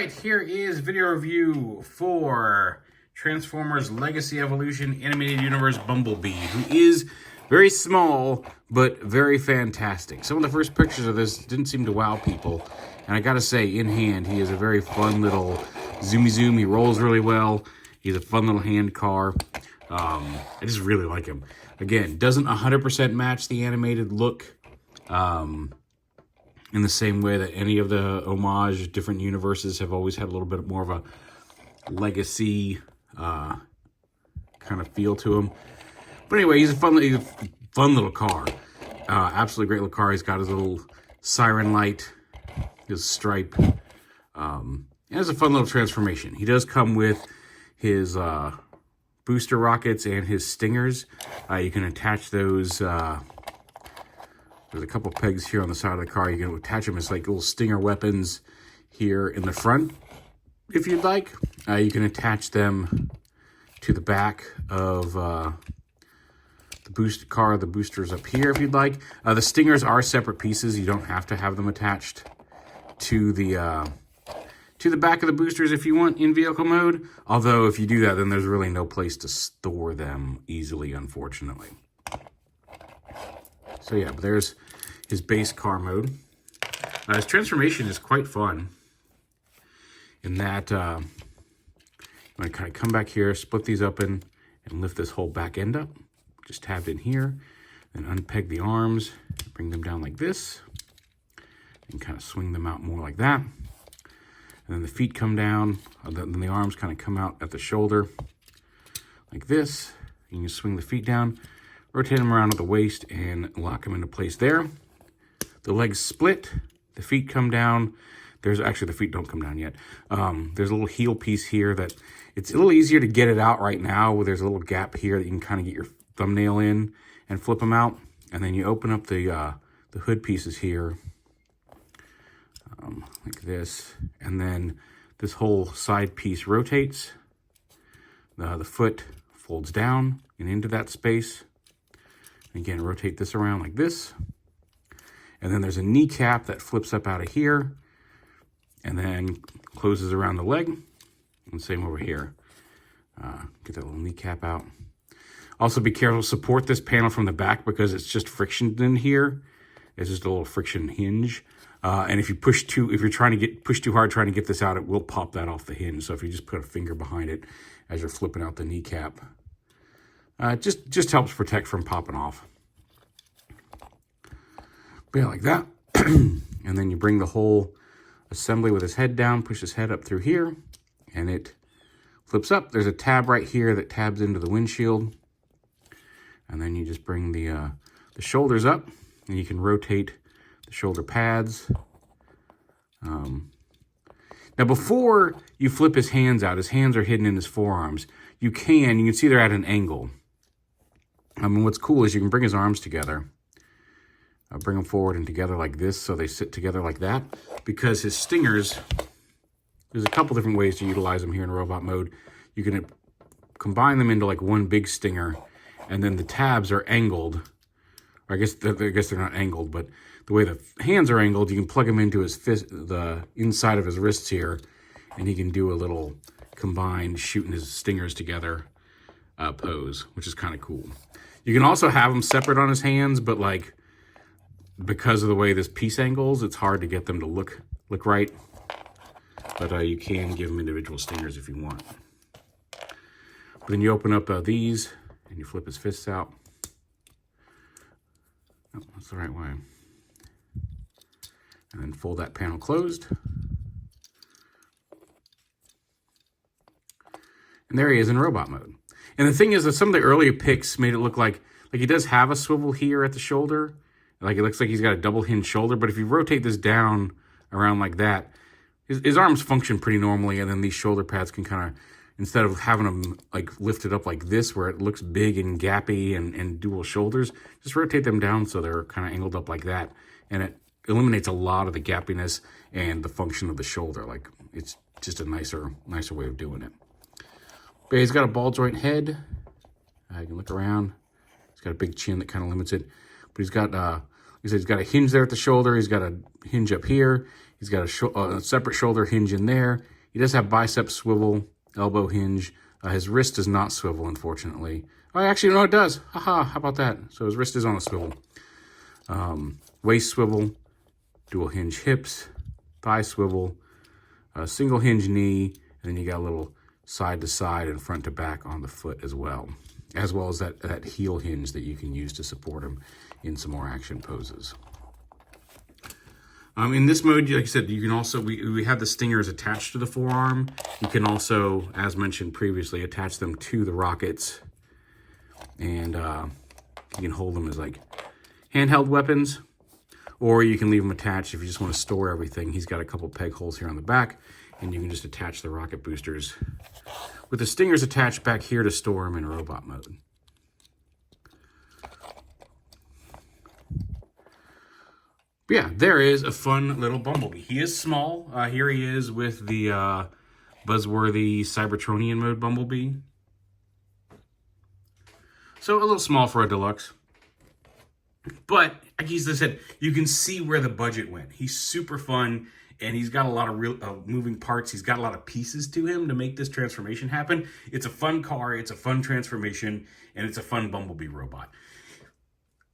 right, here is video review for Transformers Legacy Evolution Animated Universe Bumblebee, who is very small, but very fantastic. Some of the first pictures of this didn't seem to wow people, and I gotta say, in hand, he is a very fun little zoomy zoom. He rolls really well. He's a fun little hand car. I just really like him. Again, doesn't 100% match the animated look, in the same way that any of the homage different universes have always had a little bit more of a legacy kind of feel to him. But anyway, he's a fun little car. Absolutely great little car. He's got his little siren light, his stripe. And it's a fun little transformation. He does come with his booster rockets and his stingers. You can attach those. There's a couple pegs here on the side of the car. You can attach them as like little stinger weapons here in the front, if you'd like. You can attach them to the back of the boosters up here, if you'd like. The stingers are separate pieces. You don't have to have them attached to the back of the boosters if you want in vehicle mode. Although if you do that, then there's really no place to store them easily, unfortunately. So yeah, but there's his base car mode. His transformation is quite fun in that I'm going to kind of come back here, split these open, and lift this whole back end up. Just tabbed in here, then unpeg the arms, bring them down like this, and kind of swing them out more like that. And then the feet come down, then the arms kind of come out at the shoulder like this. You can swing the feet down, rotate them around at the waist, and lock them into place there. The legs split, the feet come down. Actually, the feet don't come down yet. There's a little heel piece here that it's a little easier to get it out right now, where there's a little gap here that you can kind of get your thumbnail in and flip them out. And then you open up the hood pieces here, like this. And then this whole side piece rotates. The foot folds down and into that space. Again, rotate this around like this. And then there's a kneecap that flips up out of here and then closes around the leg. And same over here. Get that little kneecap out. Also be careful, support this panel from the back because it's just friction in here. It's just a little friction hinge. And if you if you're trying to push too hard trying to get this out, it will pop that off the hinge. So if you just put a finger behind it as you're flipping out the kneecap, just helps protect from popping off. But yeah, like that. And then you bring the whole assembly with his head down, push his head up through here, and it flips up. There's a tab right here that tabs into the windshield. And then you just bring the shoulders up, and you can rotate the shoulder pads. Now, before you flip his hands out, his hands are hidden in his forearms. You can see they're at an angle. What's cool is you can bring his arms together. Bring them forward and together like this so they sit together like that. Because his stingers, there's a couple different ways to utilize them here in robot mode. You can combine them into like one big stinger, and then the tabs are angled. Or I guess they're not angled, but the way the hands are angled, you can plug them into his fist, the inside of his wrists here, and he can do a little combined shooting his stingers together pose, which is kind of cool. You can also have them separate on his hands, but like because of the way this piece angles, it's hard to get them to look right. But you can give them individual stingers if you want. But then you open up these and you flip his fists out. Oh, that's the right way. And then fold that panel closed. And there he is in robot mode. And the thing is that some of the earlier pics made it look like he does have a swivel here at the shoulder. Like it looks like he's got a double hinge shoulder. But if you rotate this down around like that, his arms function pretty normally. And then these shoulder pads can kind of, instead of having them like lifted up like this where it looks big and gappy and dual shoulders, just rotate them down so they're kind of angled up like that. And it eliminates a lot of the gappiness and the function of the shoulder. Like it's just a nicer way of doing it. But he's got a ball joint head. You can look around. He's got a big chin that kind of limits it. But he's got He said he's got a hinge there at the shoulder. He's got a hinge up here. He's got a separate shoulder hinge in there. He does have bicep swivel, elbow hinge. His wrist does not swivel, unfortunately. Oh, actually, no, it does. Haha, how about that? So his wrist is on a swivel. Waist swivel, dual hinge hips, thigh swivel, single hinge knee, and then you got a little side to side and front to back on the foot as well as that heel hinge that you can use to support him in some more action poses. In this mode, like I said, you can also, we have the stingers attached to the forearm. You can also, as mentioned previously, attach them to the rockets, and you can hold them as like handheld weapons, or you can leave them attached if you just want to store everything. He's got a couple peg holes here on the back, and you can just attach the rocket boosters with the stingers attached back here to store them in robot mode. But yeah, there is a fun little Bumblebee. He is small. Here he is with the buzzworthy Cybertronian mode Bumblebee. So a little small for a deluxe. But, like I said, you can see where the budget went. He's super fun, and he's got a lot of real moving parts. He's got a lot of pieces to him to make this transformation happen. It's a fun car, it's a fun transformation, and it's a fun Bumblebee robot.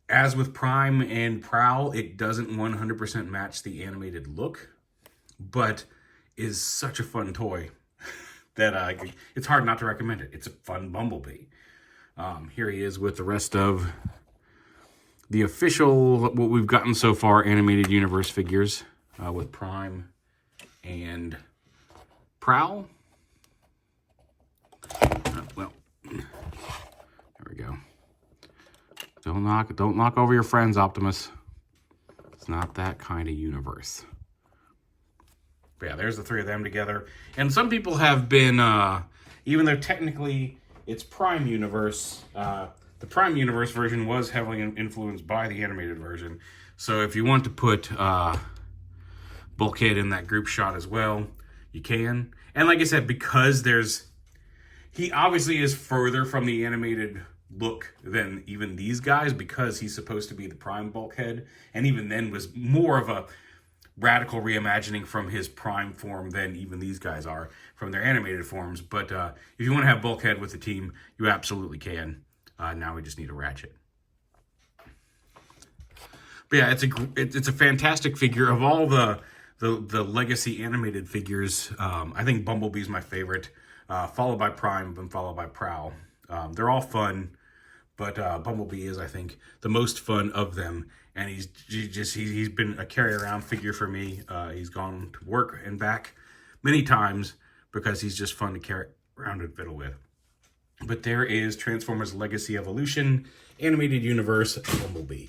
As with Prime and Prowl, it doesn't 100% match the animated look, but is such a fun toy that it's hard not to recommend it. It's a fun Bumblebee. Here he is with the rest of the official, what we've gotten so far, animated universe figures with Prime and Prowl. Well, there we go. Don't knock over your friends, Optimus. It's not that kind of universe. But yeah, there's the three of them together. And some people have been, even though technically it's Prime Universe, the Prime Universe version was heavily influenced by the animated version. So if you want to put Bulkhead in that group shot as well, you can. And like I said, because he obviously is further from the animated look than even these guys, because he's supposed to be the Prime Bulkhead, and even then was more of a radical reimagining from his Prime form than even these guys are from their animated forms. But if you want to have Bulkhead with the team, you absolutely can. Now we just need a Ratchet. But yeah, it's a fantastic figure. Of all the legacy animated figures, I think Bumblebee's my favorite, followed by Prime and followed by Prowl. They're all fun, but Bumblebee is, I think, the most fun of them. And he's been a carry-around figure for me. He's gone to work and back many times because he's just fun to carry around and fiddle with. But there is Transformers Legacy Evolution Animated Universe Bumblebee.